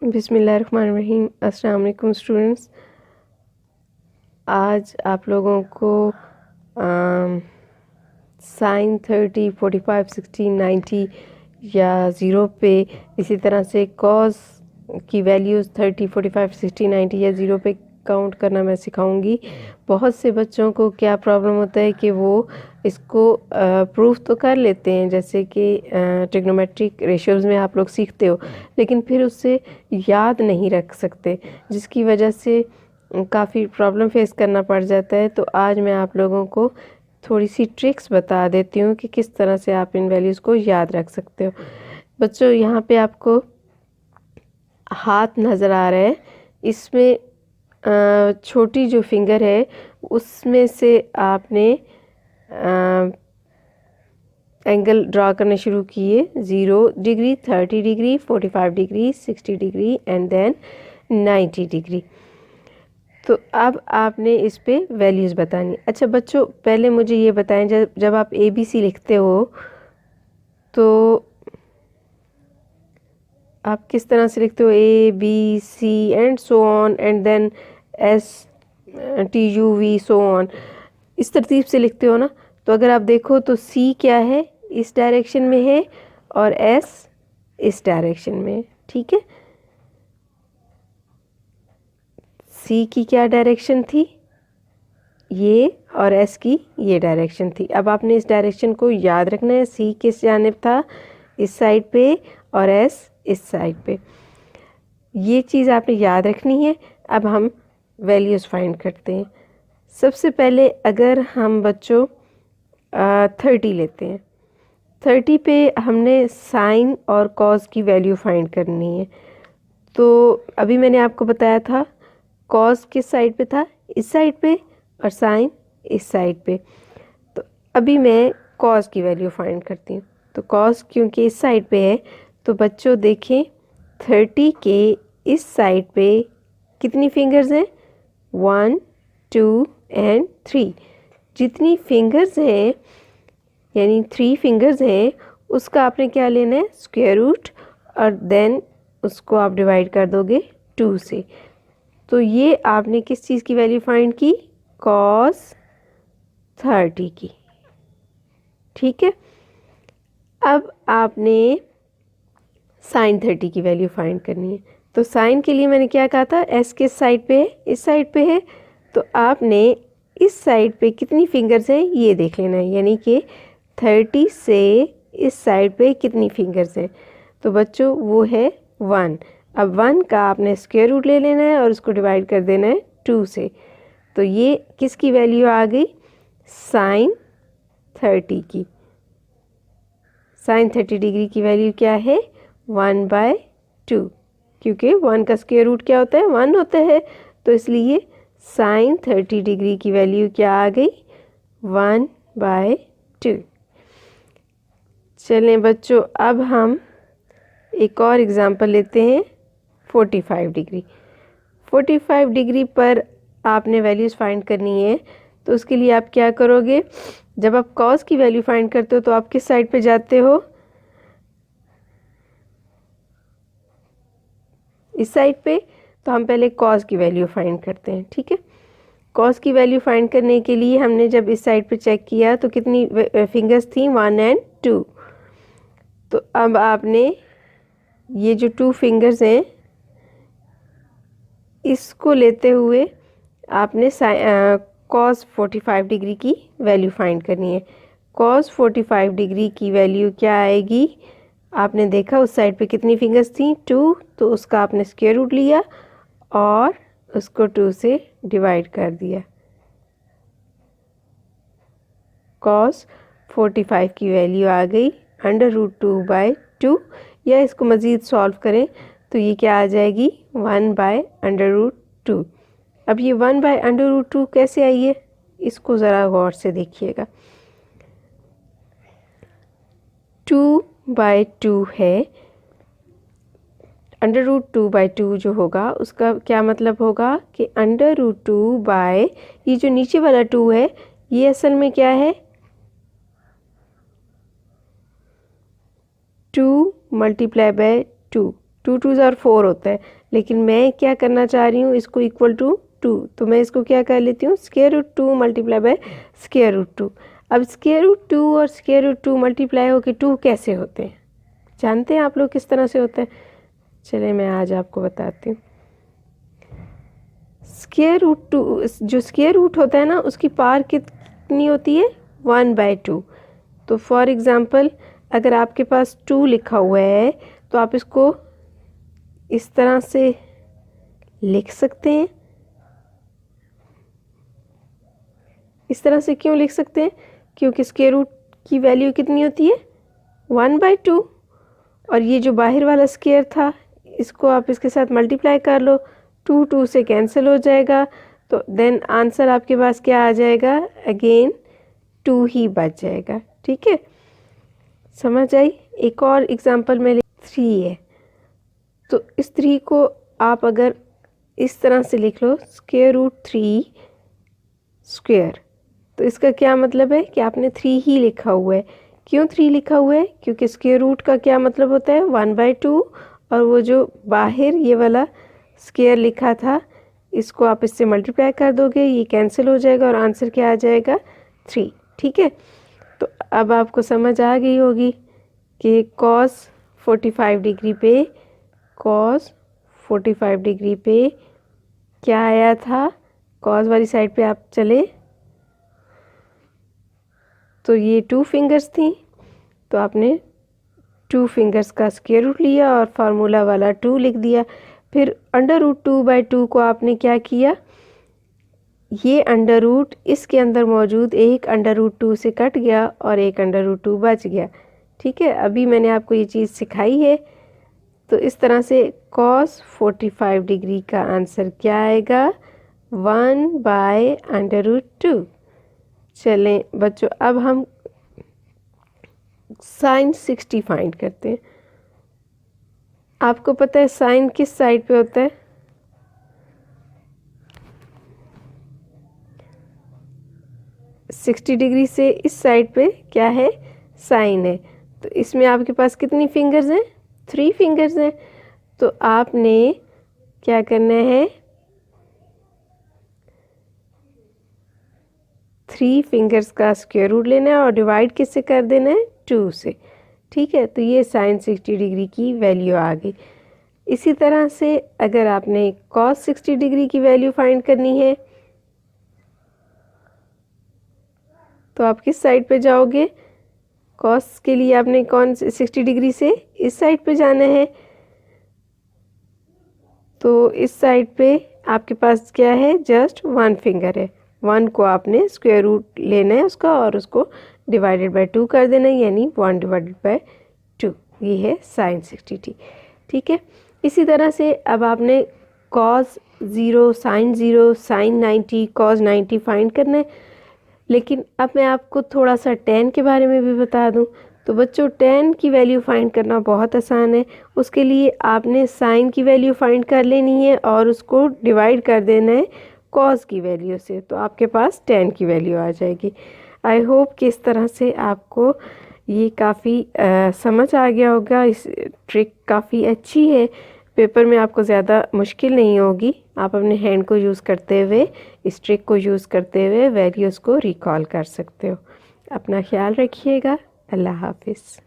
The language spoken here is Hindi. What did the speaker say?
बिस्मिल्लाहिर्रहमानिर्रहीम। अस्सलाम वालेकुम स्टूडेंट्स। आज आप लोगों को साइन 30, 45, 16, 90 या ज़ीरो पे, इसी तरह से कॉस की वैल्यूज़ 30, 45, 60, 90 या ज़ीरो पे काउंट करना मैं सिखाऊंगी। बहुत से बच्चों को क्या प्रॉब्लम होता है कि वो इसको प्रूफ तो कर लेते हैं, जैसे कि ट्रिग्नोमेट्रिक रेशियोज़ में आप लोग सीखते हो, लेकिन फिर उससे याद नहीं रख सकते, जिसकी वजह से काफ़ी प्रॉब्लम फेस करना पड़ जाता है। तो आज मैं आप लोगों को थोड़ी सी ट्रिक्स बता देती हूँ कि किस तरह से आप इन वैल्यूज़ को याद रख सकते हो। बच्चों, यहाँ पे आपको हाथ नज़र आ रहा है, इसमें छोटी जो फिंगर है उसमें से आपने एंगल ड्रा करने शुरू किए। 0 degree, 30 degree, 45 degree, 60 degree and then 90 degree. तो अब आपने इस पे वैल्यूज़ बतानी। अच्छा बच्चों, पहले मुझे ये बताएं, जब आप ABC लिखते हो तो आप किस तरह से लिखते हो? ABC and so on and then STUV so on, इस तरतीब से लिखते हो ना। तो अगर आप देखो तो C क्या है, इस डायरेक्शन में है, और S इस डायरेक्शन में है। ठीक है, C की क्या डायरेक्शन थी, ये, और S की ये डायरेक्शन थी। अब आपने इस डायरेक्शन को याद रखना है। C किस जानिब था, इस साइड पे, और S इस साइड पे। ये चीज़ आपने याद रखनी है। अब हम वैल्यूज़ फाइंड करते हैं। सबसे पहले अगर हम बच्चों 30 लेते हैं, 30 पे हमने साइन और कॉस की वैल्यू फाइंड करनी है। तो अभी मैंने आपको बताया था कॉस किस साइड पे था, इस साइड पे, और साइन इस साइड पे। तो अभी मैं कॉस की वैल्यू फाइंड करती हूँ। तो कॉस क्योंकि इस साइड पे है, तो बच्चों देखें 30 के इस साइड पे कितनी फिंगर्स हैं, 1, 2 एंड 3। जितनी फिंगर्स हैं यानी 3 फिंगर्स हैं, उसका आपने क्या लेना है, स्क्वायर रूट, और देन उसको आप डिवाइड कर दोगे 2 से। तो ये आपने किस चीज़ की वैल्यू फाइंड की, कॉस 30 की। ठीक है, अब आपने साइन 30 की वैल्यू फाइंड करनी है। तो साइन के लिए मैंने क्या कहा था, एस किस साइड पे है, इस साइड पे है। तो आपने इस साइड पे कितनी फिंगर्स हैं ये देख लेना है, यानी कि 30 से इस साइड पे कितनी फिंगर्स हैं। तो बच्चों वो है 1। अब 1 का आपने स्क्वायर रूट ले लेना है और उसको डिवाइड कर देना है 2 से। तो ये किसकी वैल्यू आ गई, साइन 30 की। साइन 30 डिग्री की वैल्यू क्या है, 1/2, क्योंकि 1 का स्क्वायर रूट क्या होता है, 1 होता है। तो इसलिए साइन 30 डिग्री की वैल्यू क्या आ गई, 1/2। चलें बच्चों, अब हम एक और एग्ज़ाम्पल लेते हैं, 45 डिग्री। 45 डिग्री पर आपने वैल्यूज़ फाइंड करनी है। तो उसके लिए आप क्या करोगे, जब आप कॉस की वैल्यू फाइंड करते हो तो आप किस साइड पे जाते हो, इस साइड पे। तो हम पहले कॉस की वैल्यू फाइंड करते हैं। ठीक है, कॉस की वैल्यू फाइंड करने के लिए हमने जब इस साइड पे चेक किया तो कितनी फिंगर्स थी, 1 एंड 2। तो अब आपने ये जो 2 फिंगर्स हैं इसको लेते हुए आपने कॉस 45 डिग्री की वैल्यू फाइंड करनी है। कॉस 45 डिग्री की वैल्यू क्या आएगी, आपने देखा उस साइड पे कितनी फिंगर्स थी, 2। तो उसका आपने स्क्वायर रूट लिया और उसको 2 से डिवाइड कर दिया। कॉस 45 की वैल्यू आ गई √2/2, या इसको मज़ीद सॉल्व करें तो ये क्या आ जाएगी, 1/√2। अब ये 1/√2 कैसे आई है, इसको ज़रा गौर से देखिएगा। 2/2 है, √2/2 जो होगा उसका क्या मतलब होगा कि √2 ये जो नीचे वाला 2 है ये असल में क्या है, 2 × 2। 2 2 और 4 होता है, लेकिन मैं क्या करना चाह रही हूँ, इसको इक्वल टू 2, तो मैं इसको क्या कर लेती हूँ, square root 2 multiply by square root 2। अब स्क्वायर रूट 2 और स्क्वायर रूट 2 मल्टीप्लाई होकर 2 कैसे होते हैं, जानते हैं आप लोग किस तरह से होते हैं? चलिए मैं आज आपको बताती हूँ। स्क्वायर रूट 2, जो स्क्वायर रूट होता है ना, उसकी पावर कितनी होती है, 1/2। तो फॉर एग्ज़ाम्पल अगर आपके पास 2 लिखा हुआ है तो आप इसको इस तरह से लिख सकते हैं। इस तरह से क्यों लिख सकते हैं, क्योंकि स्क्वायर रूट की वैल्यू कितनी होती है, 1/2, और ये जो बाहर वाला स्क्वायर था इसको आप इसके साथ मल्टीप्लाई कर लो, 2 2 से कैंसिल हो जाएगा, तो देन आंसर आपके पास क्या आ जाएगा, अगेन 2 ही बच जाएगा। ठीक है, समझ आई? एक और एग्जांपल में 3 है, तो इस 3 को आप अगर इस तरह से लिख लो, स्क्वायर रूट 3 स्क्वायर, तो इसका क्या मतलब है कि आपने 3 ही लिखा हुआ है। क्यों 3 लिखा हुआ है, क्योंकि स्क्वायर रूट का क्या मतलब होता है, 1/2, और वो जो बाहर ये वाला स्क्वायर लिखा था इसको आप इससे मल्टीप्लाई कर दोगे, ये कैंसिल हो जाएगा और आंसर क्या आ जाएगा, 3। ठीक है, तो अब आपको समझ आ गई होगी कि cos 45 डिग्री पे, cos 45 डिग्री पे क्या आया था, cos वाली साइड पे आप चले तो ये 2 फिंगर्स थी, तो आपने 2 फिंगर्स का स्क्वायर रूट लिया और फार्मूला वाला 2 लिख दिया। फिर अंडर रूट 2/2 को आपने क्या किया, ये अंडर रूट इसके अंदर मौजूद एक अंडर रूट 2 से कट गया और एक अंडर रूट 2 बच गया। ठीक है, अभी मैंने आपको ये चीज़ सिखाई है। तो इस तरह से cos 45 डिग्री का आंसर क्या आएगा, 1/√2। चलें बच्चों, अब हम sin 60 फाइंड करते हैं। आपको पता है साइन किस साइड पे होता है, सिक्सटी डिग्री से इस साइड पे क्या है, साइन है। तो इसमें आपके पास कितनी फिंगर्स हैं, 3 फिंगर्स हैं। तो आपने क्या करना है, 3 फिंगर्स का स्क्वायर रूट लेना है और डिवाइड किससे कर देना है, 2 से। ठीक है, तो ये साइन 60 डिग्री की वैल्यू आ गई। इसी तरह से अगर आपने कॉस 60 डिग्री की वैल्यू फाइंड करनी है तो आप किस साइड पे जाओगे, कॉस के लिए आपने कौन 60 डिग्री से इस साइड पे जाना है। तो इस साइड पे आपके पास क्या है, जस्ट 1 फिंगर है। 1 को आपने स्क्वायर रूट लेना है उसका और उसको डिवाइडेड बाय 2 कर देना है, यानी 1/2। ये है साइन 60t। ठीक है, इसी तरह से अब आपने cos 0, sine 0, sine 90, cos 90 find करना है। लेकिन अब मैं आपको थोड़ा सा tan के बारे में भी बता दूं। तो बच्चों, tan की वैल्यू फाइंड करना बहुत आसान है। उसके लिए आपने साइन की वैल्यू फाइंड कर लेनी है और उसको डिवाइड कर देना है कॉस की वैल्यू से, तो आपके पास tan की वैल्यू आ जाएगी। आई होप कि इस तरह से आपको ये काफ़ी समझ आ गया होगा। इस ट्रिक काफ़ी अच्छी है, पेपर में आपको ज़्यादा मुश्किल नहीं होगी। आप अपने हैंड को यूज़ करते हुए, इस ट्रिक को यूज़ करते हुए वैल्यूज़ को रिकॉल कर सकते हो। अपना ख्याल रखिएगा। अल्लाह हाफिज़।